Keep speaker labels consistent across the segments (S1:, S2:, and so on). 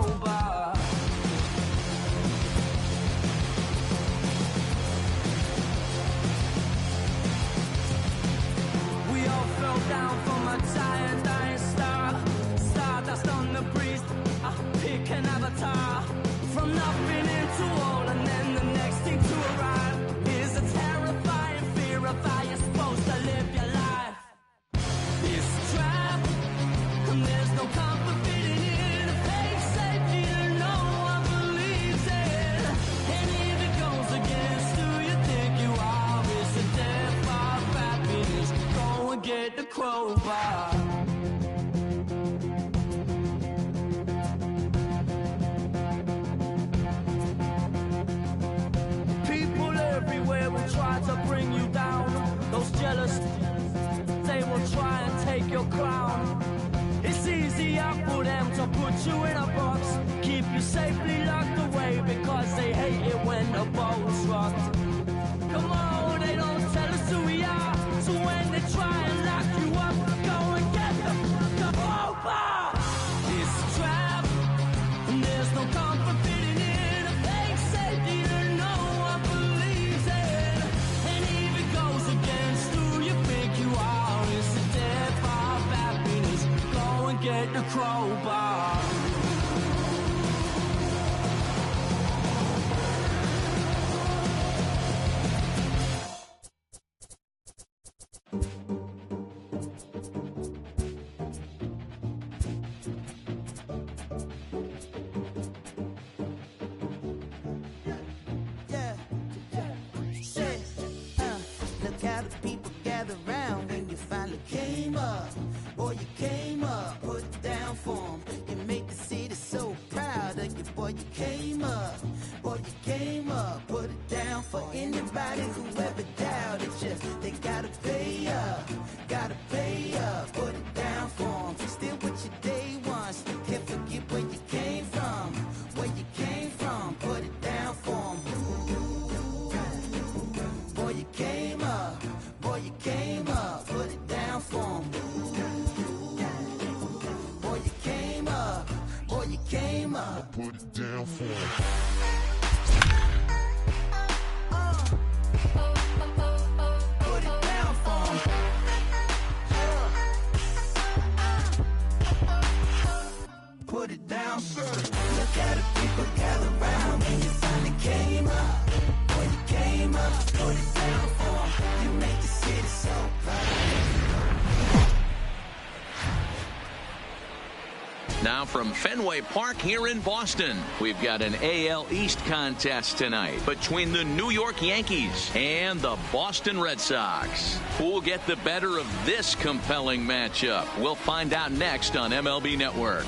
S1: crowbar. We all fell down from a giant dying star. Stardust on the breeze, pick an avatar. From nothing into all, and then the next thing to arrive is a terrifying fear of how you're supposed to live your life. It's a trap, and there's no comfort fitting in a fake safety that no one believes in. And if it goes against who you think you are, it's a death of happiness. Go and get the crowbar. People everywhere will try to bring you down. Those jealous, they will try and take your crown. It's easier for them to put you in a box, keep you safely locked away, because they hate it when the boat's rocked. Come on, they don't tell us who we are, so when they try and lock you up, go and get the crowbar. It's a trap, and there's no comfort fitting in a fake safety that no one believes in. And if it goes against who you think you are, it's the death of happiness. Go and get the crowbar.
S2: Yeah, say, look how the people gather round when you finally came up. Boy, you came up, put it down for 'em. You make the city so proud of you. Boy, you came up. Boy, you came up, put it down for anybody who ever doubted you. They gotta pay up, gotta pay up. Put it down for 'em. Still with your day ones, can't forget where you came from. Where you came from, put it down for 'em. Boy, you came up, boy, you came up, put it down for 'em. Boy, you came up, boy, you came up,
S3: Put it down for 'em.
S2: put it down for 'em. Put it down, look how the people gather round when you finally came up. Boy, you came up, put it down for 'em. You make the city so proud.
S4: Now from Fenway Park here in Boston, we've got an AL East contest tonight between the New York Yankees and the Boston Red Sox. Who will get the better of this compelling matchup? We'll find out next on MLB Network.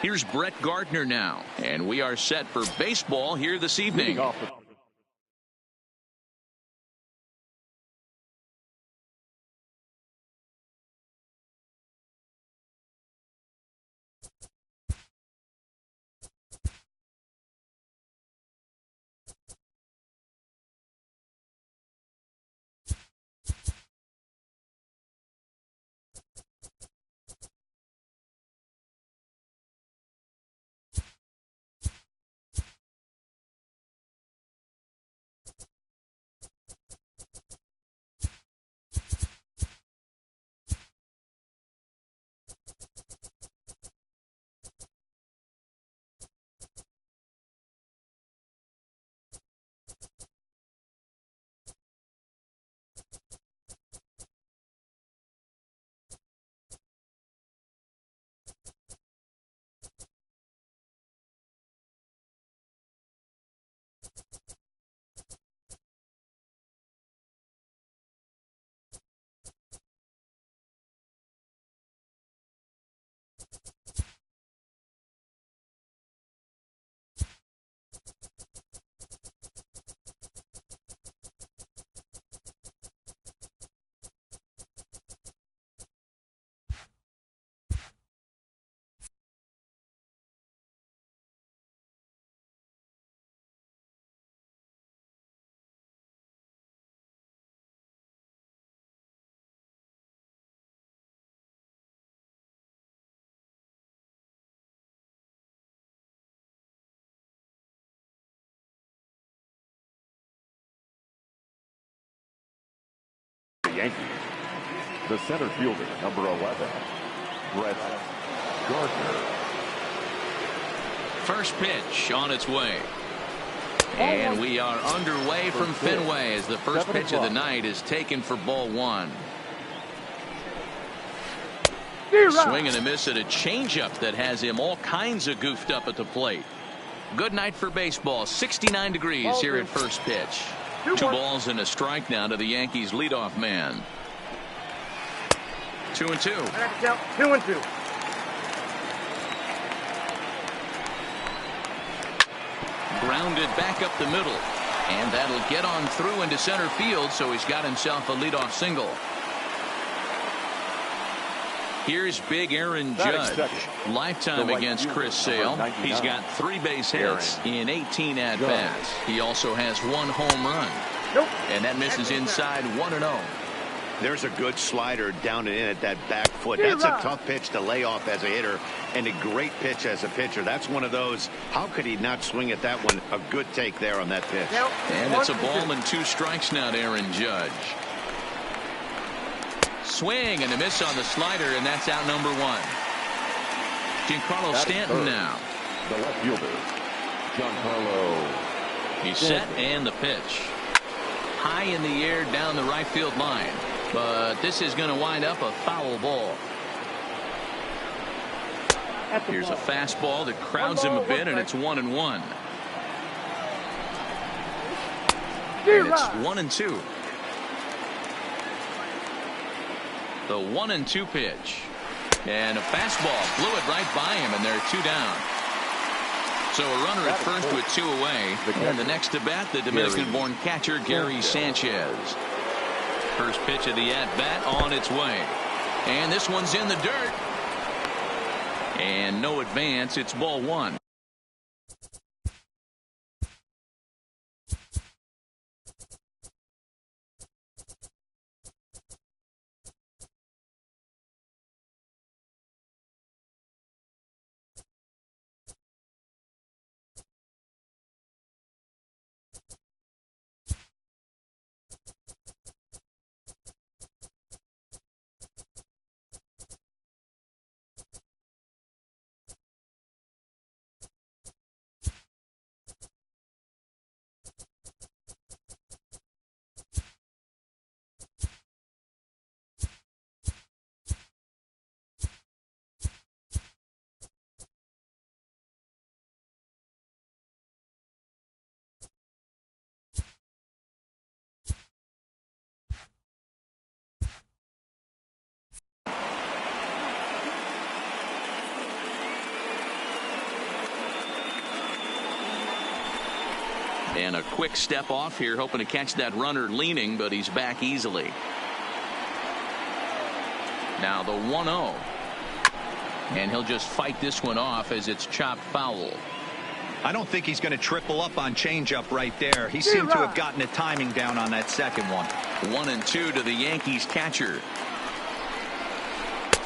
S4: Here's Brett Gardner now, and we are set for baseball here this evening.
S3: Yankees, the center fielder, number 11, Brett Gardner.
S4: First pitch on its way. And we are underway from Fenway as the first pitch of the night is taken for ball one. Swing and a miss at a changeup that has him all kinds of goofed up at the plate. Good night for baseball. 69 degrees here at first pitch. 2 balls and a strike now to the Yankees leadoff man. 2-2.
S5: 2-2.
S4: Grounded back up the middle, and that'll get on through into center field, so he's got himself a leadoff single. Here's big Aaron Judge. Lifetime against Chris Sale. He's got 3 base hits in 18 at-bats. He also has 1 home run. And that misses inside 1-0.
S6: There's a good slider down and in at that back foot. That's a tough pitch to lay off as a hitter, and a great pitch as a pitcher. That's one of those, how could he not swing at that one? A good take there on that pitch.
S4: And it's a ball and 2 strikes now to Aaron Judge. Swing and a miss on the slider, and that's out number 1. Giancarlo Stanton now.
S3: The left fielder, Giancarlo.
S4: He's set and the pitch. High in the air down the right field line. But this is going to wind up a foul ball. Here's a fastball that crowds him a bit, and it's 1-1. And it's 1-2. The 1-2 pitch. And a fastball blew it right by him, and there are 2 down. So a runner at first with 2 away. And the next to bat, the Dominican-born catcher, Gary Sanchez. First pitch of the at-bat on its way. And this one's in the dirt. And no advance. It's ball 1. And a quick step off here, hoping to catch that runner leaning, but he's back easily. Now the 1-0. And he'll just fight this one off as it's chopped foul.
S7: I don't think he's going to triple up on changeup right there. He seemed to have gotten the timing down on that second one.
S4: 1-2 to the Yankees catcher.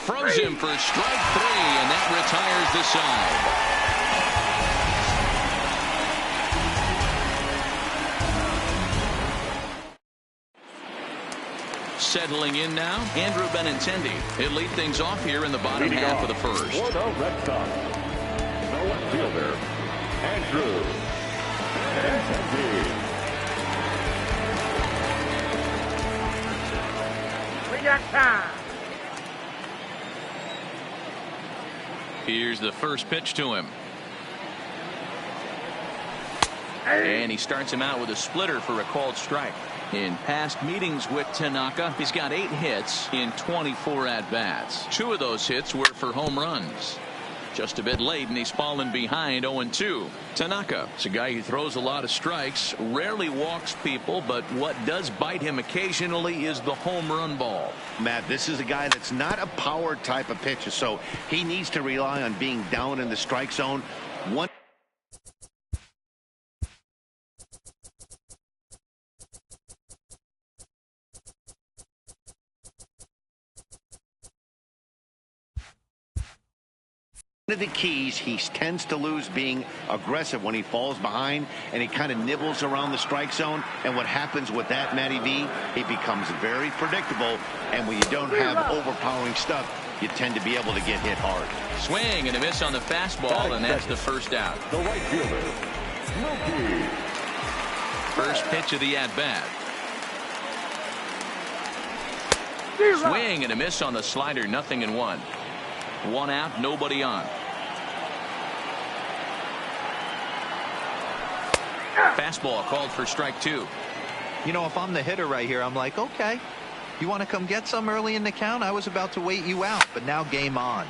S4: Froze him for strike 3, and that retires the side. Settling in now, Andrew Benintendi. He'll lead things off here in the bottom half of the first.
S3: For the Red Sox, the left fielder, Andrew Benintendi.
S5: We got time.
S4: Here's the first pitch to him. And he starts him out with a splitter for a called strike. In past meetings with Tanaka, he's got 8 hits in 24 at-bats. 2 of those hits were for home runs. Just a bit late, and he's fallen behind 0-2. Tanaka is a guy who throws a lot of strikes, rarely walks people, but what does bite him occasionally is the home run ball.
S6: Matt, this is a guy that's not a power type of pitcher, so he needs to rely on being down in the strike zone. One of the keys, he tends to lose being aggressive when he falls behind, and he kind of nibbles around the strike zone. And what happens with that, Matty V, he becomes very predictable. And when you don't have overpowering stuff, you tend to be able to get hit hard.
S4: Swing and a miss on the fastball, and that's the first out.
S3: The right fielder, Mookie.
S4: First pitch of the at-bat. Swing and a miss on the slider, 0-1. 1 out, nobody on. Fastball called for strike 2.
S7: You know, if I'm the hitter right here, I'm like, okay, you want to come get some early in the count? I was about to wait you out, but now game on.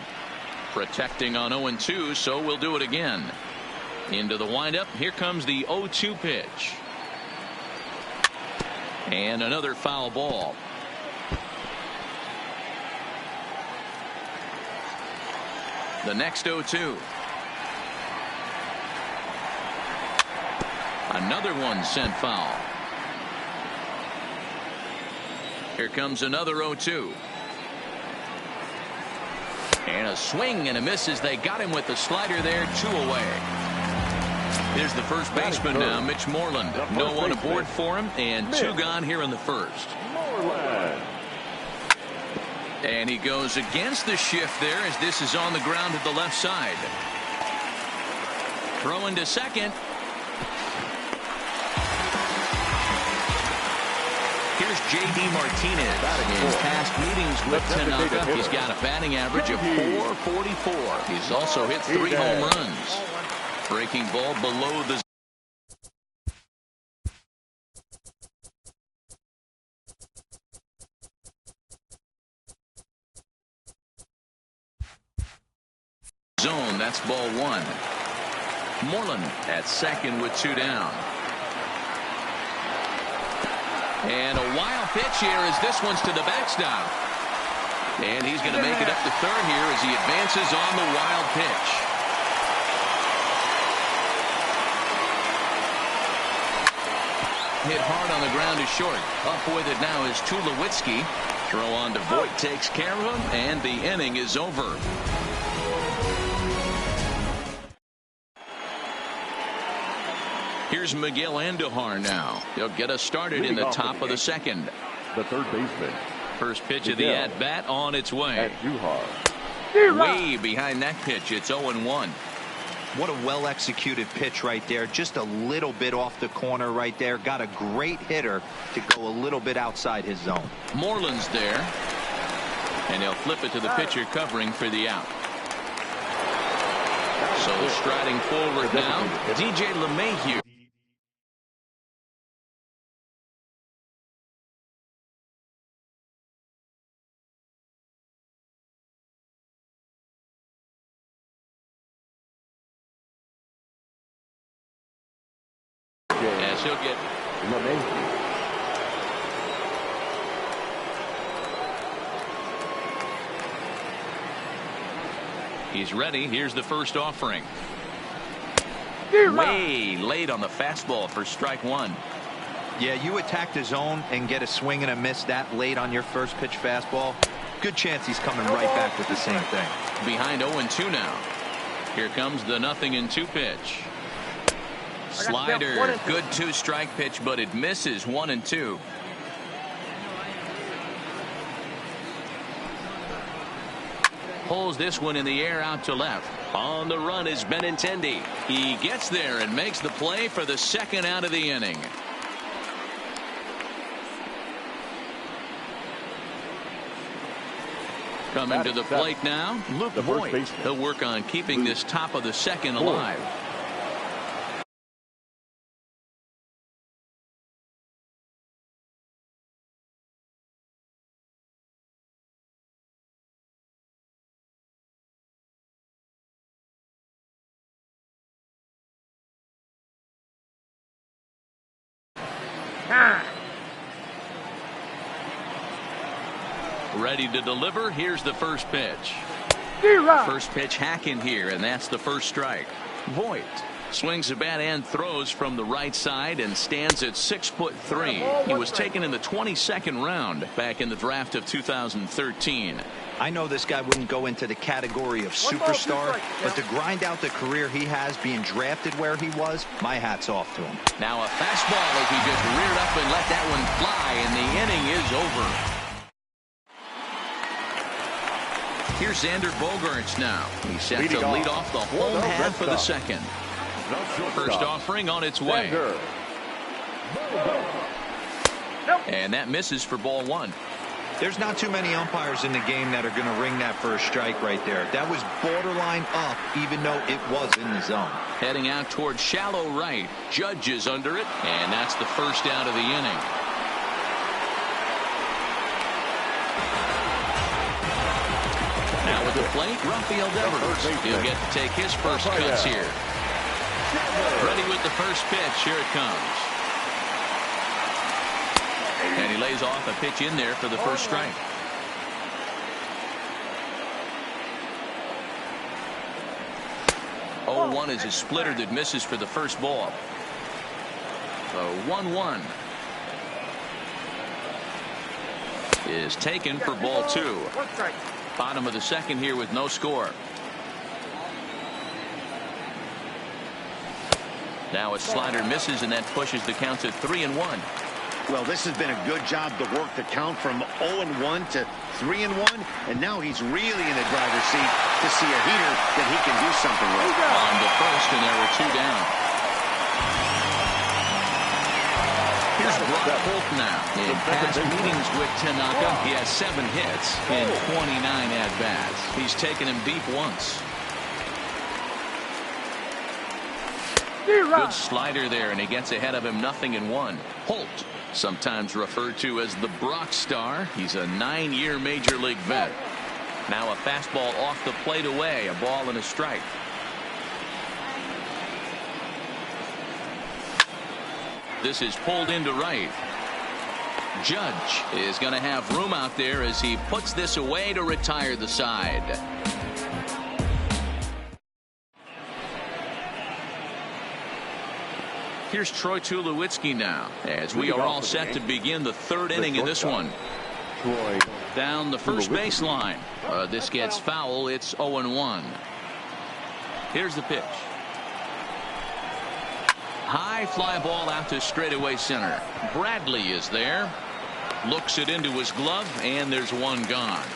S4: Protecting on 0-2, so we'll do it again. Into the windup. Here comes the 0-2 pitch. And another foul ball. The next 0-2. Another one sent foul. Here comes another 0-2. And a swing and a miss as they got him with the slider there. 2 away. Here's the first baseman now, Mitch Moreland. No one aboard for him, and 2 gone here in the first.
S3: Moreland.
S4: And he goes against the shift there as this is on the ground to the left side. Throwing to second. Here's J.D. Martinez. In past meetings with Tanaka, he's got a batting average of .444. He's also hit 3 home runs. Breaking ball below the zone. That's ball 1. Moreland at second with 2 down. And a wild pitch here as this one's to the backstop. And he's going to make it up to third here as he advances on the wild pitch. Hit hard on the ground to short. Up with it now is Tulowitzki. Throw on to Voit takes care of him, and the inning is over. Here's Miguel Andujar now. He'll get us started in the top of the second.
S3: The third baseman.
S4: First pitch of the at-bat on its way.
S3: Andujar.
S4: Way behind that pitch. It's 0-1.
S7: What a well-executed pitch right there. Just a little bit off the corner right there. Got a great hitter to go a little bit outside his zone.
S4: Moreland's there. And he'll flip it to the pitcher covering for the out. So striding forward now, DJ LeMahieu. As he'll get he's ready. Here's the first offering. Way late on the fastball for strike 1.
S7: Yeah, you attack the zone and get a swing and a miss that late on your first pitch fastball. Good chance he's coming right back with the same thing.
S4: Behind 0-2 now. Here comes the 0-2 pitch. Slider, good 2-strike pitch, but it misses. 1-2. Pulls this one in the air out to left. On the run is Benintendi. He gets there and makes the play for the second out of the inning. Coming to the plate now, Luke Voit. He'll work on keeping this top of the second alive. Ready to deliver. Here's the first pitch. First pitch hacking here, and that's the first strike. Voit swings the bat and throws from the right side and stands at 6'3". He was taken in the 22nd round back in the draft of 2013.
S7: I know this guy wouldn't go into the category of superstar, but to grind out the career he has being drafted where he was, my hat's off to him.
S4: Now a fastball as he just reared up and let that one fly, and the inning is over. Here's Xander Bogaerts now. He's set to lead off the home half of the second. First offering on its way. And that misses for ball one.
S7: There's not too many umpires in the game that are going to ring that first strike right there. That was borderline up, even though it was in the zone.
S4: Heading out towards shallow right. Judge is under it, and that's the first out of the inning. Now with the plate, Rafael Devers. He'll get to take his first cuts here. Ready with the first pitch. Here it comes. And he lays off a pitch in there for the first strike. Oh, 1 is a splitter that misses for the first ball. So 1-1 is taken for ball 2. Bottom of the second here with no score. Now a slider misses, and that pushes the count to 3-1.
S6: Well, this has been a good job to work the count from 0-1 to 3-1, and now he's really in the driver's seat to see a heater that he can do something with.
S4: On to first, and there were 2 down. Here's Brock Holt now. In past meetings with Tanaka, he has 7 hits and 29 at-bats. He's taken him deep once. Good slider there, and he gets ahead of him 0-1. Holt, sometimes referred to as the Brock Star. He's a 9-year major league vet. Now a fastball off the plate away, a ball and a strike. This is pulled into right. Judge is going to have room out there as he puts this away to retire the side. Here's Troy Tulowitzki now, as we are all set to begin the 3rd inning in this one. Down the first baseline. This gets foul. It's 0-1. Here's the pitch. High fly ball out to straightaway center. Bradley is there. Looks it into his glove, and there's 1 gone.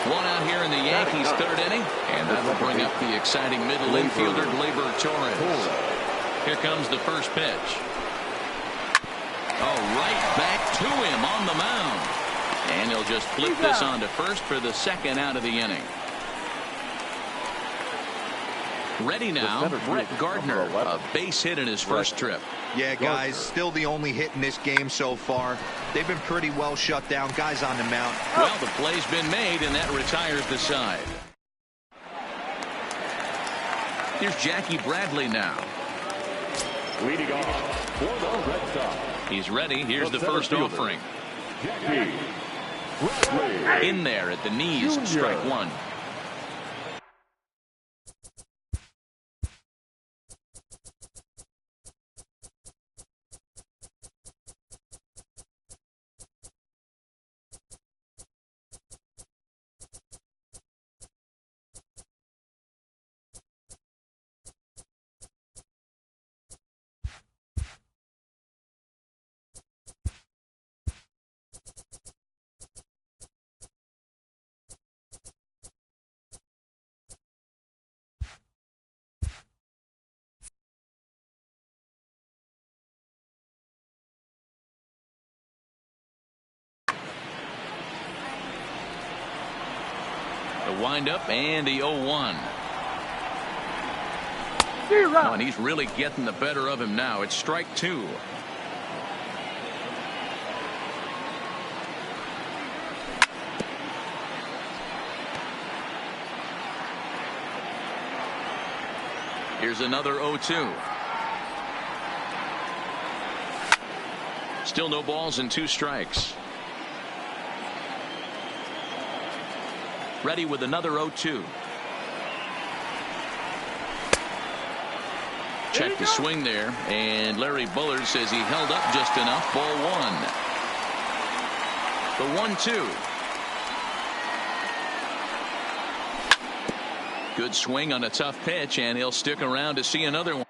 S4: 1 out here in the Yankees' 3rd inning, and that'll bring up the exciting middle infielder Gleyber Torres. Here comes the first pitch. Oh, right back to him on the mound. And he'll just flip this on to first for the 2nd out of the inning. Ready now, Brett Gardner, a base hit in his first trip.
S7: Yeah, guys, still the only hit in this game so far. They've been pretty well shut down. Guys on the mound.
S4: Well, the play's been made, and that retires the side. Here's Jackie Bradley now.
S3: Leading off for the Red Sox.
S4: He's ready. Here's the first offering.
S3: Jackie Bradley.
S4: In there at the knees, strike 1. The windup and the 0-1. Oh, and he's really getting the better of him now. It's strike 2. Here's another 0-2. Still no balls and 2 strikes. Ready with another 0-2. Check the swing there, and Larry Bullard says he held up just enough. Ball 1. The 1-2. Good swing on a tough pitch, and he'll stick around to see another one.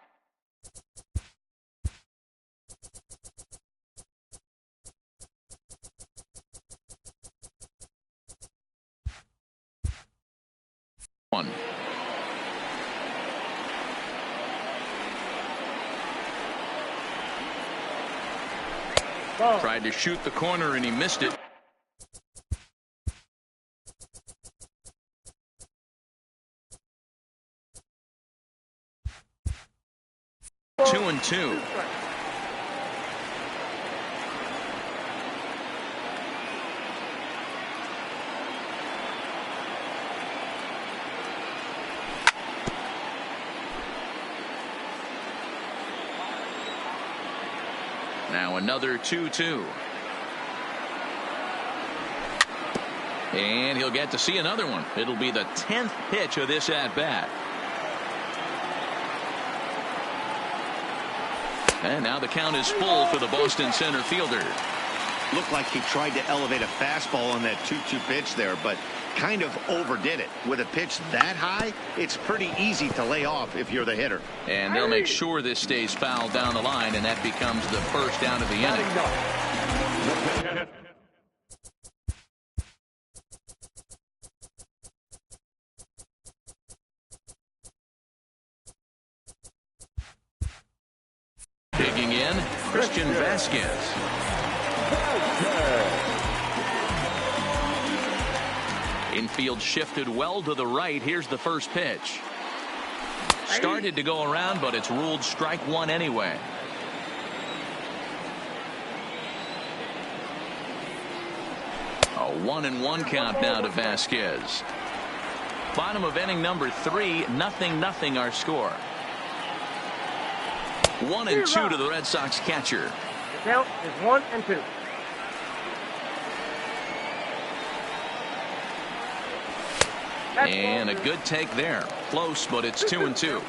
S4: Tried to shoot the corner and he missed it. Two and two. Now another 2-2. And he'll get to see another one. It'll be the 10th pitch of this at-bat. And now the count is full for the Boston center fielder.
S6: Looked like he tried to elevate a fastball on that 2-2 pitch there, but kind of overdid it. With a pitch that high, it's pretty easy to lay off if you're the hitter.
S4: And they'll make sure this stays foul down the line, and that becomes the first down of the inning. Digging in, Christian Vasquez. Infield shifted well to the right. Here's the first pitch. Started to go around, but it's ruled strike one anyway. A 1-1 count now to Vasquez. Bottom of inning number 3, 0-0 our score. 1-2 to the Red Sox catcher.
S5: The count is 1-2.
S4: And a good take there. Close, but it's 2-2.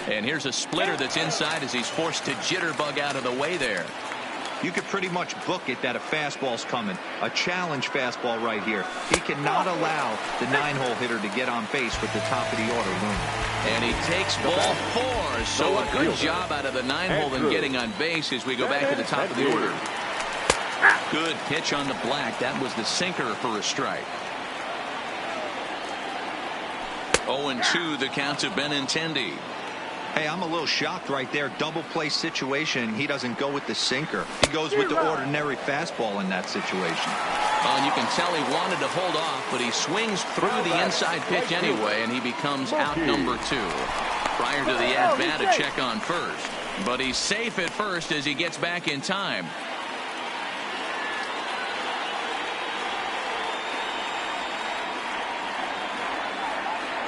S4: And here's a splitter that's inside as he's forced to jitterbug out of the way there.
S7: You could pretty much book it that a fastball's coming. A challenge fastball right here. He cannot allow the 9-hole hitter to get on base with the top of the order looming.
S4: And he takes ball 4. So a good job out of the 9-hole and getting on base as we go back to the top of the order. Good pitch on the black. That was the sinker for a strike. 0-2 the count to Benintendi.
S7: Hey, I'm a little shocked right there. Double play situation. He doesn't go with the sinker. He goes with the ordinary fastball in that situation.
S4: And you can tell he wanted to hold off, but he swings through the inside pitch anyway, and he becomes out number 2. Prior to the at-bat, a check on first. But he's safe at first as he gets back in time.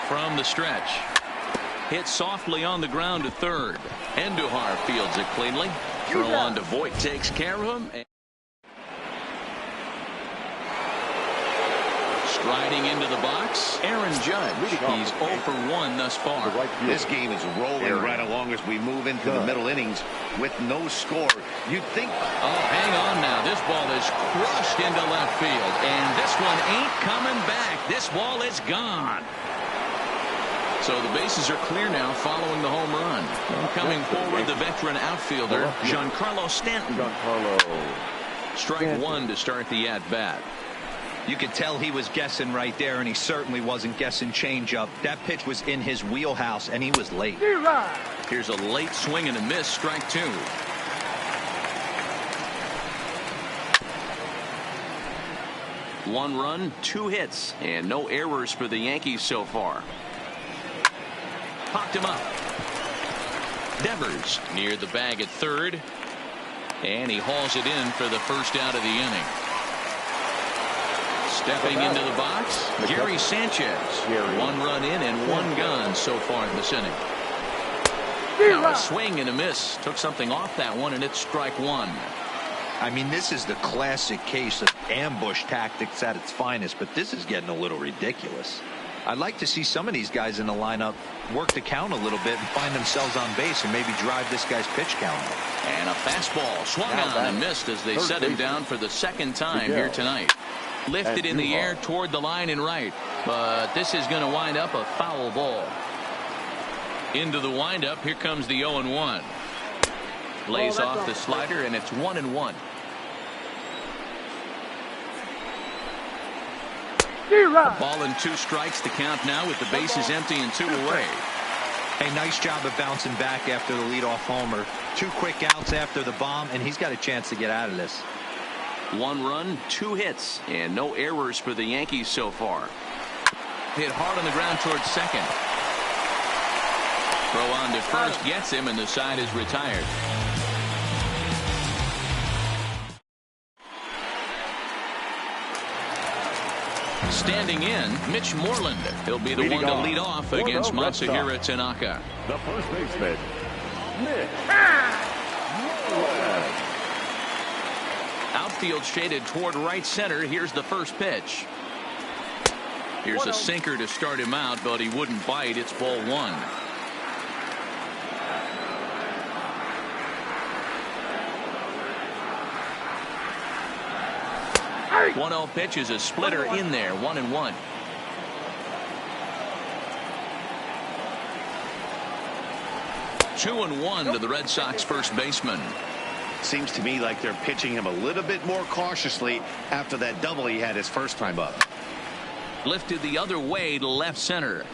S4: From the stretch. Hit softly on the ground to third. Andujar fields it cleanly. Throw on to Voit takes care of him. Striding into the box, Aaron Judge. He's 0 for 1 thus far.
S6: This game is rolling right along as we move into the middle innings with no score. You'd think.
S4: Oh, hang on now. This ball is crushed into left field. And this one ain't coming back. This ball is gone. So the bases are clear now following the home run. And coming forward, the veteran outfielder, Giancarlo Stanton. Strike 1 to start the at-bat.
S7: You could tell he was guessing right there, and he certainly wasn't guessing changeup. That pitch was in his wheelhouse, and he was late.
S4: Here's a late swing and a miss, strike 2. One run, 2 hits, and no errors for the Yankees so far. Popped him up. Devers near the bag at third. And he hauls it in for the first out of the inning. Stepping into the box, Gary Sanchez. 1 run in and 1 gone so far in this inning. Now a swing and a miss. Took something off that one, and it's strike 1.
S7: I mean, this is the classic case of ambush tactics at its finest, but this is getting a little ridiculous. I'd like to see some of these guys in the lineup work the count a little bit and find themselves on base and maybe drive this guy's pitch count.
S4: And a fastball swung on and missed as they set him down for the second time here tonight. Lifted in the air toward the line and right, but this is going to wind up a foul ball. Into the windup, here comes the 0-1. Lays off the slider, and it's 1-1. Ball and 2 strikes to count now with the bases empty and 2 away.
S7: Hey, nice job of bouncing back after the leadoff homer. 2 quick outs after the bomb, and he's got a chance to get out of this.
S4: 1 run, 2 hits, and no errors for the Yankees so far. Hit hard on the ground towards second. Throw on to first gets him, and the side is retired. Standing in, Mitch Moreland. He'll be the one to lead off against Masahiro Tanaka.
S3: The first baseman, Mitch Moreland.
S4: Outfield shaded toward right center. Here's the first pitch. Here's a sinker to start him out, but he wouldn't bite. It's ball 1.
S5: Hey.
S4: 1-0 pitch is a splitter in there. 1-1. Two and 1 to the Red Sox first baseman.
S6: Seems to me like they're pitching him a little bit more cautiously after that double he had his first time up.
S4: Lifted the other way to left center.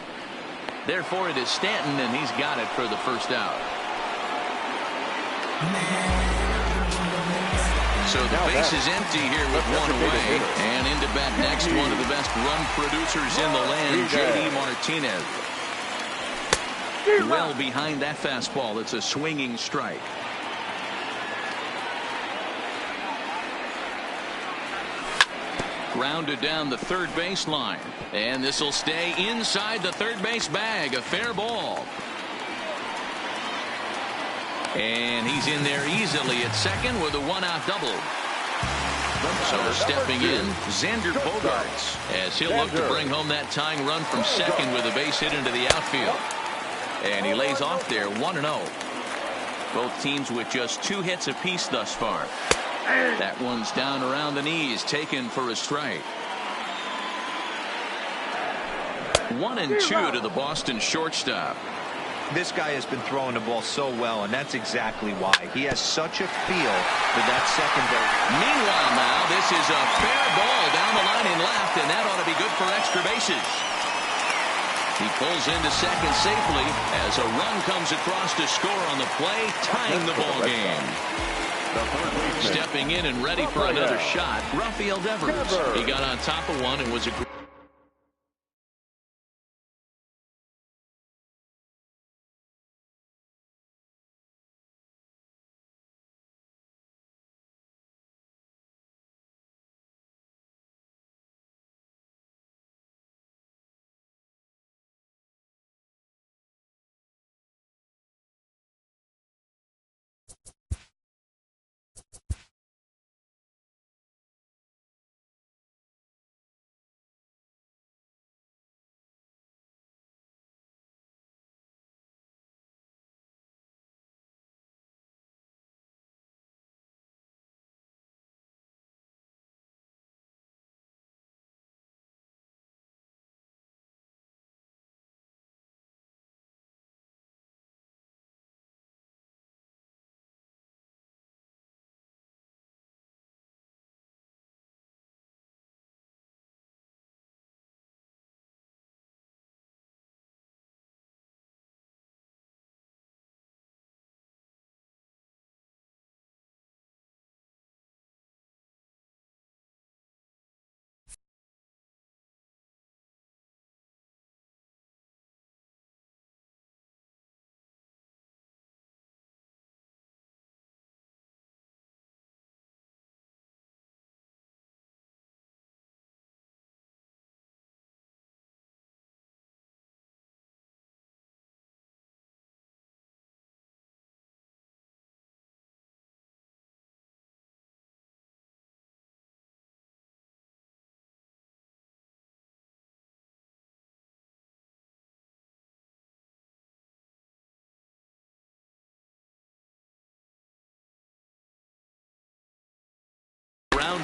S4: Therefore it is Stanton, and he's got it for the first out. So the base is empty here with 1 away, and into bat next, one of the best run producers in the land, J.D. Martinez. Well behind that fastball. It's a swinging strike. Grounded down the third baseline, and this will stay inside the third base bag. A fair ball. And he's in there easily at second with a 1-out double. So stepping in, Xander Bogaerts, as he'll look to bring home that tying run from second with a base hit into the outfield. And he lays off there 1-0. Both teams with just 2 hits apiece thus far. That one's down around the knees, taken for a strike. 1-2 to the Boston shortstop.
S7: This guy has been throwing the ball so well, and that's exactly why. He has such a feel for that second base.
S4: Meanwhile now, this is a fair ball down the line in left, and that ought to be good for extra bases. He pulls into second safely as a run comes across to score on the play, tying the ball game. Stepping in and ready for another shot, Rafael Devers. He got on top of one and was a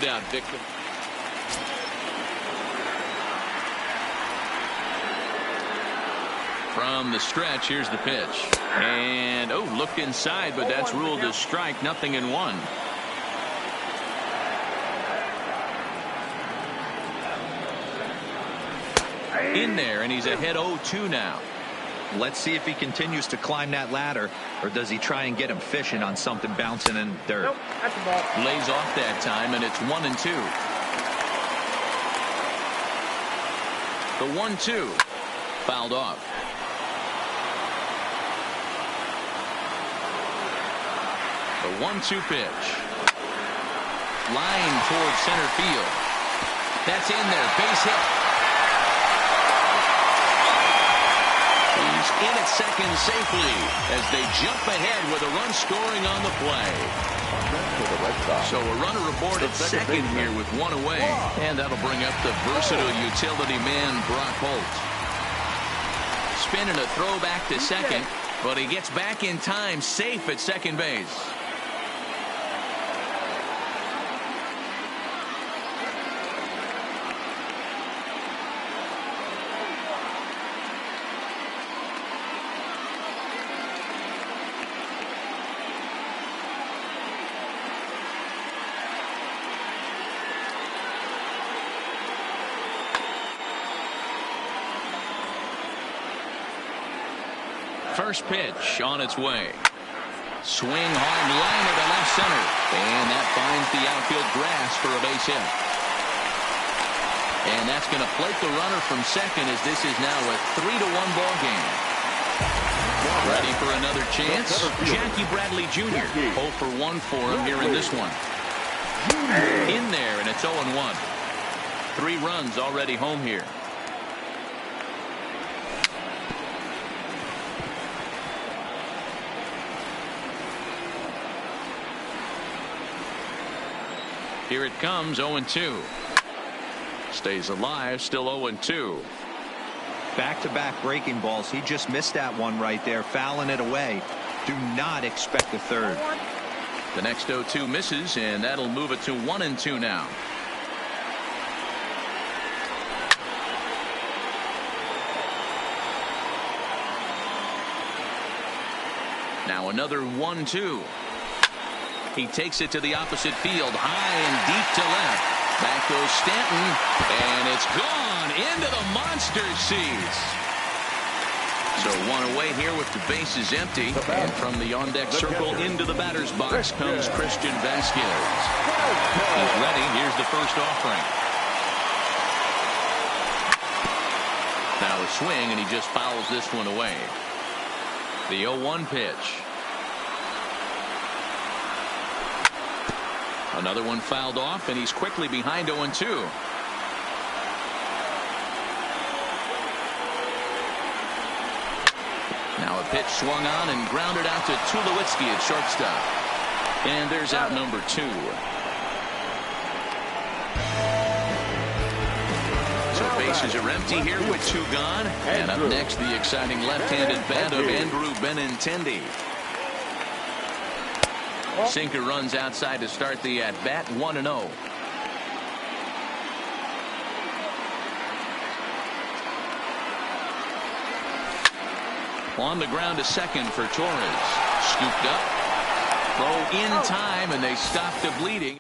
S4: ground out victim. From the stretch, here's the pitch. And, looked inside, but that's ruled a strike, 0-1. In there, and he's ahead 0-2 now.
S7: Let's see if he continues to climb that ladder, or does he try and get him fishing on something bouncing in dirt.
S5: Nope, that's the ball.
S4: Lays off that time, and it's 1-2. The 1-2 fouled off. The 1-2 pitch. Line towards center field. That's in there. Base hit. He's in at second safely as they jump ahead with a run scoring on the play. So a runner aboard at second here with one away. And that'll bring up the versatile utility man, Brock Holt. Spinning a throw back to second, but he gets back in time, safe at second base. First pitch on its way. Swing hard liner to left center. And that finds the outfield grass for a base hit. And that's going to plate the runner from second as this is now a 3-1 ball game. Ready for another chance? Jackie Bradley Jr. 0 for 1 for him here in this one. In there, and it's 0-1. 3 runs already home here. Here it comes, 0-2. Stays alive, still 0-2.
S7: Back-to-back breaking balls. He just missed that one right there, fouling it away. Do not expect a third.
S4: The next 0-2 misses, and that'll move it to 1-2 now. Now another 1-2. He takes it to the opposite field, high and deep to left. Back goes Stanton, and it's gone into the monster seats. So one away here with the bases empty. And from the on-deck circle into the batter's box comes Christian Vasquez. He's ready. Here's the first offering. Now a swing, and he just fouls this one away. The 0-1 pitch. Another one fouled off, and he's quickly behind 0-2. Now a pitch swung on and grounded out to Tulowitzki at shortstop. And there's out number 2. So bases are empty here with 2 gone. And up next, the exciting left-handed bat of Andrew Benintendi. Sinker runs outside to start the at-bat, 1-0. On the ground to second for Torres. Scooped up. Throw in time, and they stop the bleeding.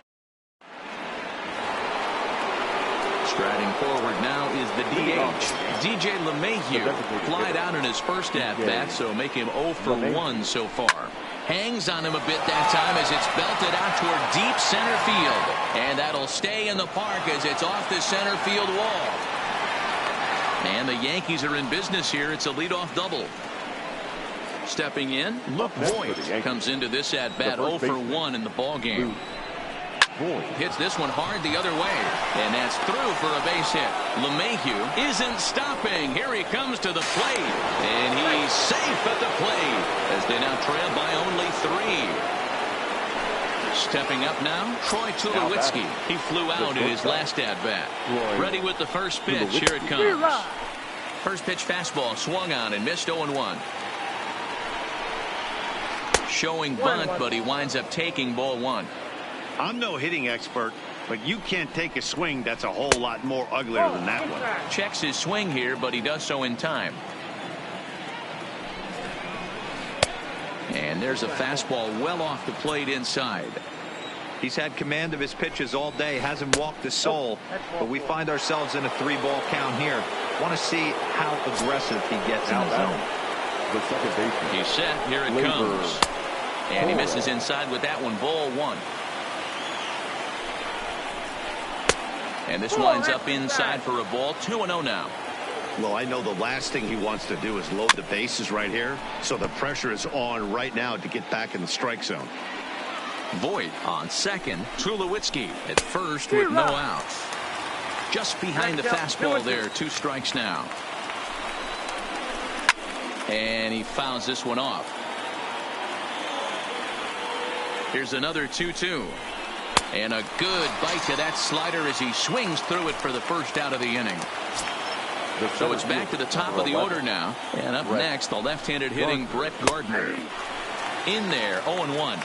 S4: Striding forward now is the DH. DJ LeMahieu flied out in his first at-bat, so make him 0 for 1 so far. Hangs on him a bit that time as it's belted out toward deep center field. And that'll stay in the park as it's off the center field wall. And the Yankees are in business here. It's a leadoff double. Stepping in, Luke Voigt comes into this at-bat 0 for 1 in the ball game. Hits this one hard the other way, and that's through for a base hit. LeMahieu isn't stopping. Here he comes to the plate, and he's safe at the plate as they now trail by only 3. Stepping up now, Troy Tulowitzki. He flew out in his last at-bat. Ready with the first pitch. Here it comes. First pitch fastball swung on and missed 0-1. Showing bunt, but he winds up taking ball 1.
S6: I'm no hitting expert, But you can't take a swing that's a whole lot more uglier than that one.
S4: Checks his swing here, but he does so in time. And there's a fastball well off the plate inside.
S7: He's had command of his pitches all day, hasn't walked a soul, but we find ourselves in a 3-ball count here. Want to see how aggressive he gets in the zone.
S3: The second baseman.
S4: He's set. Here it comes. And he misses inside with that one. Ball 1. And this lines up inside for a ball. 2-0 now.
S6: Well, I know the last thing he wants to do is load the bases right here. So the pressure is on right now to get back in the strike zone.
S4: Voit on second. Tulowitzki at first with no outs. Just behind the fastball there. 2 strikes now. And he fouls this one off. Here's another 2-2. And a good bite to that slider as he swings through it for the first out of the inning. So it's back to the top of the order now. And up next, the left-handed hitting Brett Gardner. In there, 0-1.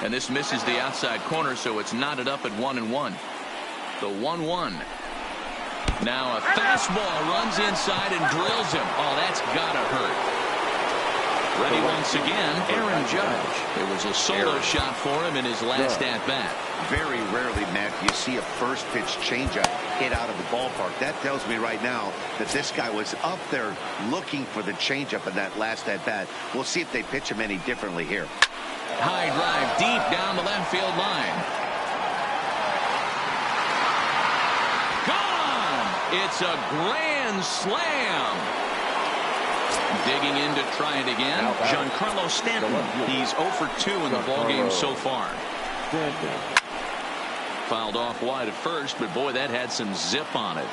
S4: And this misses the outside corner, so it's knotted up at 1-1. The 1-1. Now a fastball runs inside and drills him. Oh, that's gotta hurt. Ready once again, Aaron Judge. It was a solo shot for him in his last at-bat.
S6: Very rarely, Matt, you see a first-pitch changeup hit out of the ballpark. That tells me right now that this guy was up there looking for the changeup in that last at-bat. We'll see if they pitch him any differently here.
S4: High drive deep down the left field line. Gone! It's a grand slam. Digging in to try it again, Giancarlo Stanton. He's 0 for 2 in the ballgame so far. Fouled off wide at first, but boy, that had some zip on it.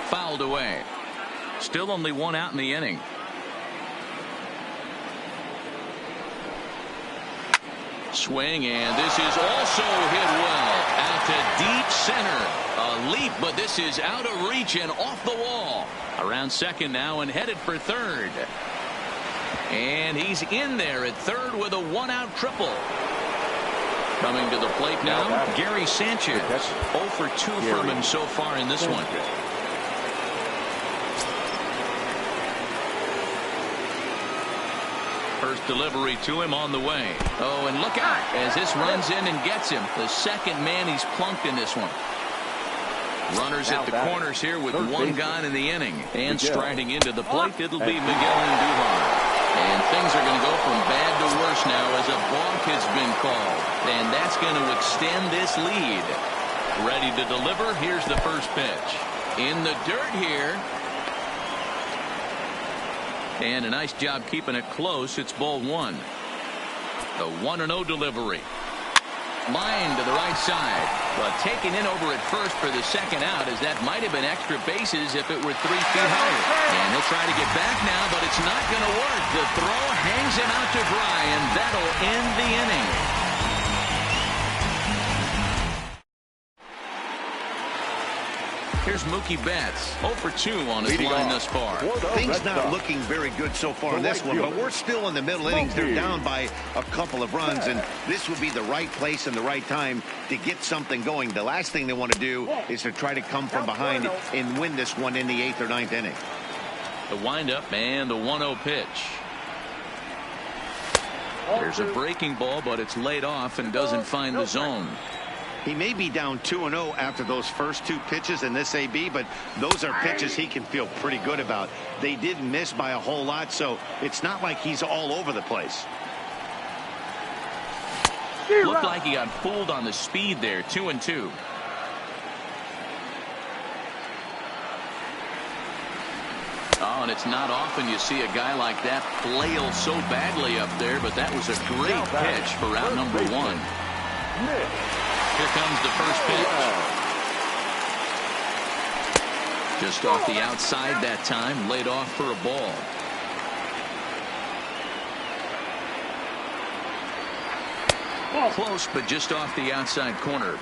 S4: Fouled away. Still only 1 out in the inning. Swing, and this is also hit well out to deep center. A leap, but this is out of reach and off the wall. Around second now and headed for third. And he's in there at third with a 1-out triple. Coming to the plate now, Gary Sanchez. 0 for 2 from him so far in this one. First delivery to him on the way. Oh, and look out as this runs in and gets him. The second man he's plunked in this one. Runners at the corners here with 1 gone in the inning. And striding into the plate, it'll be Miguel Andujar. And things are going to go from bad to worse now as a balk has been called. And that's going to extend this lead. Ready to deliver. Here's the first pitch. In the dirt here. And a nice job keeping it close. It's ball 1. The 1-0 delivery. Line to the right side, but taken in over at first for the second out, as that might have been extra bases if it were 3 feet higher. And he'll try to get back now, but it's not going to work. The throw hangs him out to dry, and that'll end the inning. Here's Mookie Betts, 0 for 2 on his line thus far.
S6: Things not looking very good so far in this one, but we're still in the middle innings. They're down by a couple of runs, and this would be the right place and the right time to get something going. The last thing they want to do is to try to come from behind and win this one in the 8th or 9th inning.
S4: The windup and the 1-0 pitch. There's a breaking ball, but it's laid off and doesn't find the zone.
S6: He may be down 2-0 after those first 2 pitches in this AB, but those are pitches he can feel pretty good about. They did miss by a whole lot, so it's not like he's all over the place.
S4: Looked like he got fooled on the speed there. 2-2. Oh, and it's not often you see a guy like that flail so badly up there, but that was a great pitch for out number 1. Here comes the first pitch. Just off the outside that time, laid off for a ball. Close, but just off the outside corner.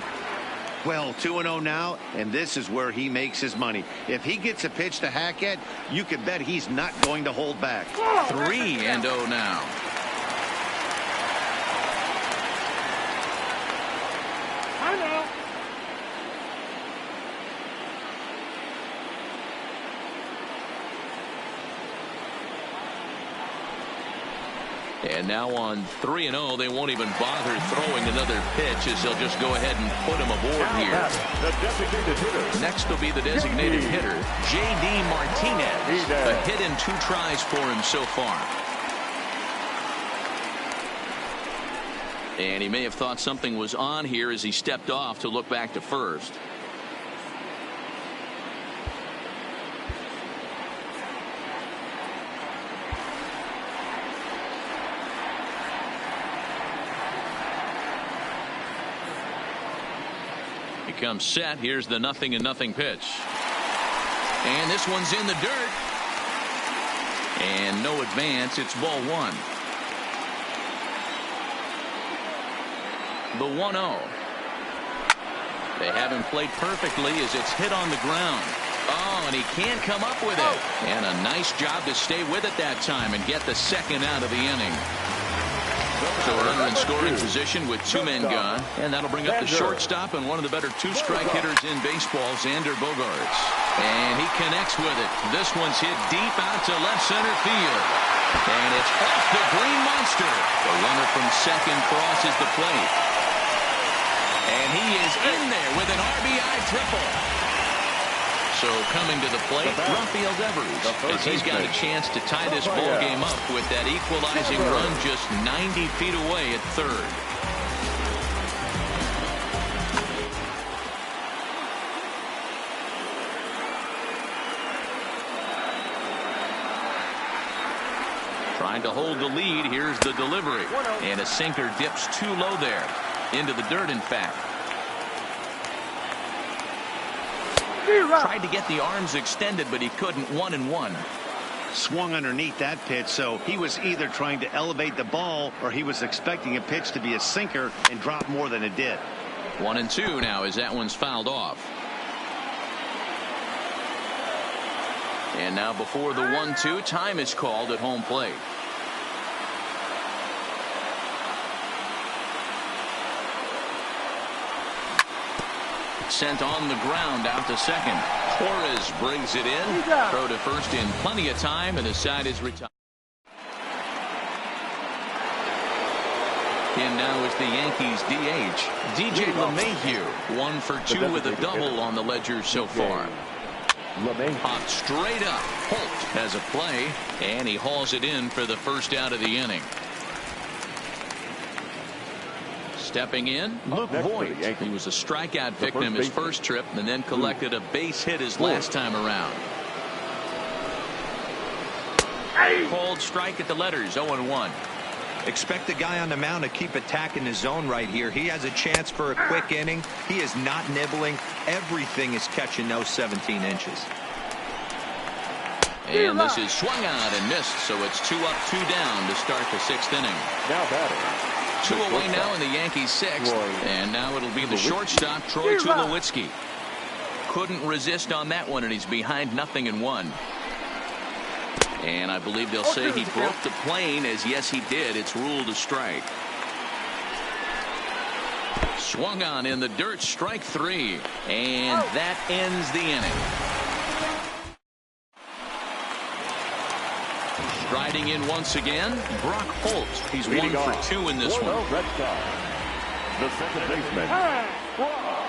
S6: Well, 2-0 now, and this is where he makes his money. If he gets a pitch to Hackett, you can bet he's not going to hold back.
S4: 3-0 now.
S5: I know.
S4: And now on 3-0, they won't even bother throwing another pitch as they'll just go ahead and put him aboard here.
S3: The designated hitter.
S4: Next will be the designated hitter, J.D. Martinez. A hit in 2 tries for him so far. And he may have thought something was on here as he stepped off to look back to first. He comes set. Here's the 0-0 pitch. And this one's in the dirt. And no advance. It's ball 1. The 1-0. They have him played perfectly as it's hit on the ground. Oh, and he can't come up with it. And a nice job to stay with it that time and get the second out of the inning. So a runner in scoring position with 2 men gone, and that'll bring up the shortstop and one of the better 2-strike hitters in baseball, Xander Bogaerts. And he connects with it. This one's hit deep out to left center field. And it's off the Green Monster. The runner from second crosses the plate. And he is in there with an RBI triple. So coming to the plate, Rafael Devers, as he's got a chance to tie this ball game up with that equalizing run just 90 feet away at third. Trying to hold the lead. Here's the delivery. And a sinker dips too low there. Into the dirt, in fact. Tried to get the arms extended, but he couldn't. 1-1.
S6: Swung underneath that pitch, so he was either trying to elevate the ball or he was expecting a pitch to be a sinker and drop more than it did.
S4: 1-2 now as that one's fouled off. And now before the 1-2, time is called at home plate. Sent on the ground out to second. Torres brings it in. Throw to first in plenty of time, and the side is retired. In now is the Yankees DH, DJ LeMahieu. 1 for 2 with a double on the ledger so far. Popped straight up. Holt has a play, and he hauls it in for the first out of the inning. Stepping in, Luke Voigt. He was a strikeout victim his first trip and then collected a base hit his last time around. Called strike at the letters, 0-1.
S7: Expect the guy on the mound to keep attacking the zone right here. He has a chance for a quick inning. He is not nibbling. Everything is catching those 17 inches.
S4: And this is swung out and missed, so it's 2 up, 2 down to start the 6th inning.
S3: Now batting.
S4: 2 away now in the Yankees 6th, and now it'll be the shortstop, Troy Tulowitzki. Couldn't resist on that one, and he's behind 0-1. And I believe they'll say he broke the plane, as yes he did. It's ruled a strike. Swung on in the dirt, strike 3, and that ends the inning. Striding in once again, Brock Holt. He's 1 for 2 in this one.
S3: Red Sox. The second baseman, Brock.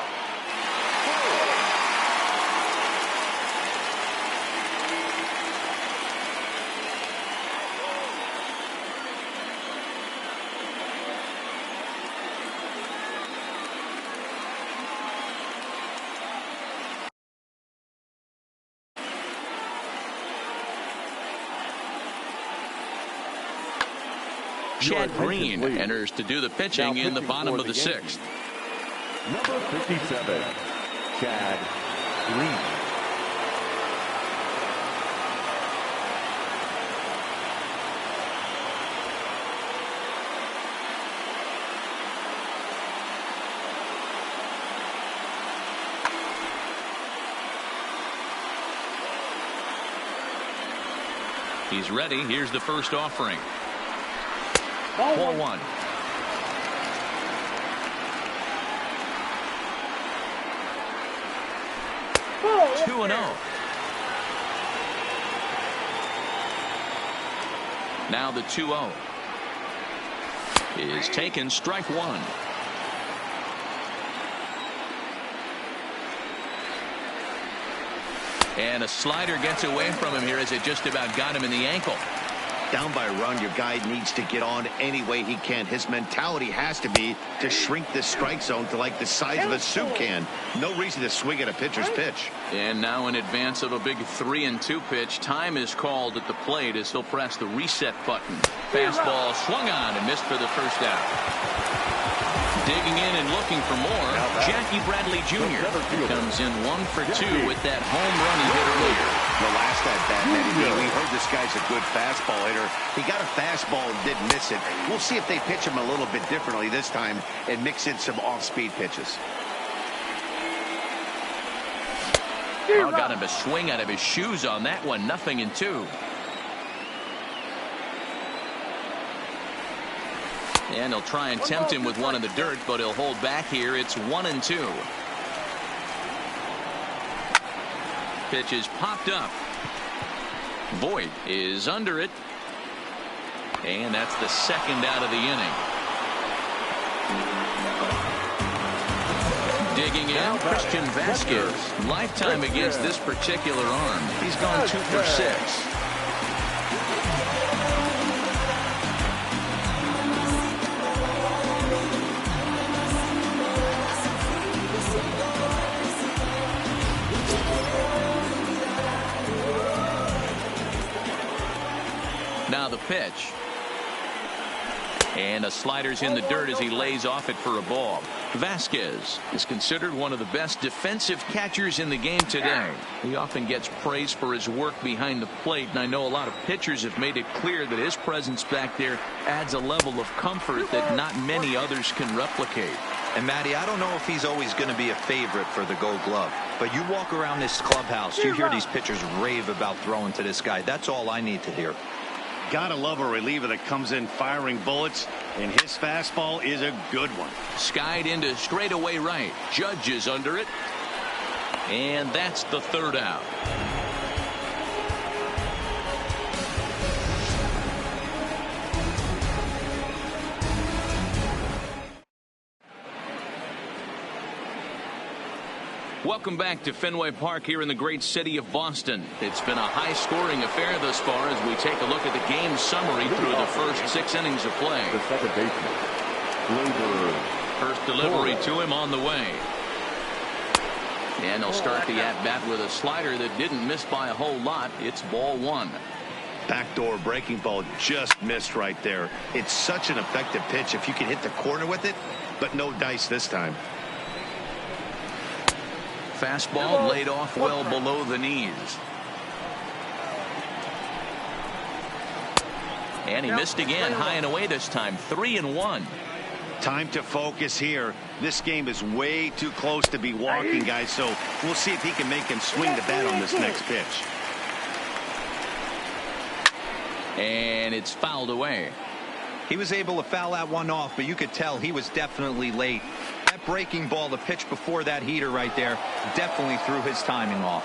S4: Chad Green enters to do the pitching in the bottom of the 6th.
S3: Number 57, Chad Green.
S4: He's ready. Here's the first offering.
S5: Ball
S4: 4-1.
S5: Ball
S4: 2-0. Now the 2-0 is taken. Strike one. And a slider gets away from him here as it just about got him in the ankle.
S6: Down by a run, your guy needs to get on any way he can. His mentality has to be to shrink this strike zone to like the size of a soup can. No reason to swing at a pitcher's pitch.
S4: And now in advance of a big 3-2 pitch, time is called at the plate as he'll press the reset button. Fastball swung on and missed for the first out. Digging in and looking for more, Jackie Bradley Jr. comes in 1 for 2 with that home run he hit earlier.
S6: The last at-bat, we heard this guy's a good fastball hitter. He got a fastball and didn't miss it. We'll see if they pitch him a little bit differently this time and mix in some off-speed pitches.
S4: Oh, got him a swing out of his shoes on that one. 0-2. And he'll try and tempt him with one in the dirt, but he'll hold back here. It's 1-2. Pitch is popped up. Voit is under it. And that's the second out of the inning. Digging in, Christian Vasquez. Lifetime against this particular arm. He's gone 2 for 6. Now the pitch. And a slider's in the dirt as he lays off it for a ball. Vasquez is considered one of the best defensive catchers in the game today. He often gets praise for his work behind the plate, and I know a lot of pitchers have made it clear that his presence back there adds a level of comfort that not many others can replicate.
S7: And Matty, I don't know if he's always going to be a favorite for the Gold Glove, but you walk around this clubhouse, you hear these pitchers rave about throwing to this guy. That's all I need to hear.
S6: Gotta love a reliever that comes in firing bullets, and his fastball is a good one.
S4: Skied into straightaway right. Judge is under it. And that's the third out. Welcome back to Fenway Park here in the great city of Boston. It's been a high-scoring affair thus far as we take a look at the game summary through the first 6 innings of play.
S3: The second baseman, Gleyber.
S4: First delivery to him on the way. And he'll start the at-bat with a slider that didn't miss by a whole lot. It's ball 1.
S6: Backdoor breaking ball just missed right there. It's such an effective pitch if you can hit the corner with it, but no dice this time.
S4: Fastball laid off well below the knees. And he missed again, high and away this time. 3-1.
S6: Time to focus here. This game is way too close to be walking, guys, so we'll see if he can make him swing the bat on this next pitch.
S4: And it's fouled away.
S7: He was able to foul that one off, but you could tell he was definitely late. That breaking ball, the pitch before that heater right there, definitely threw his timing off.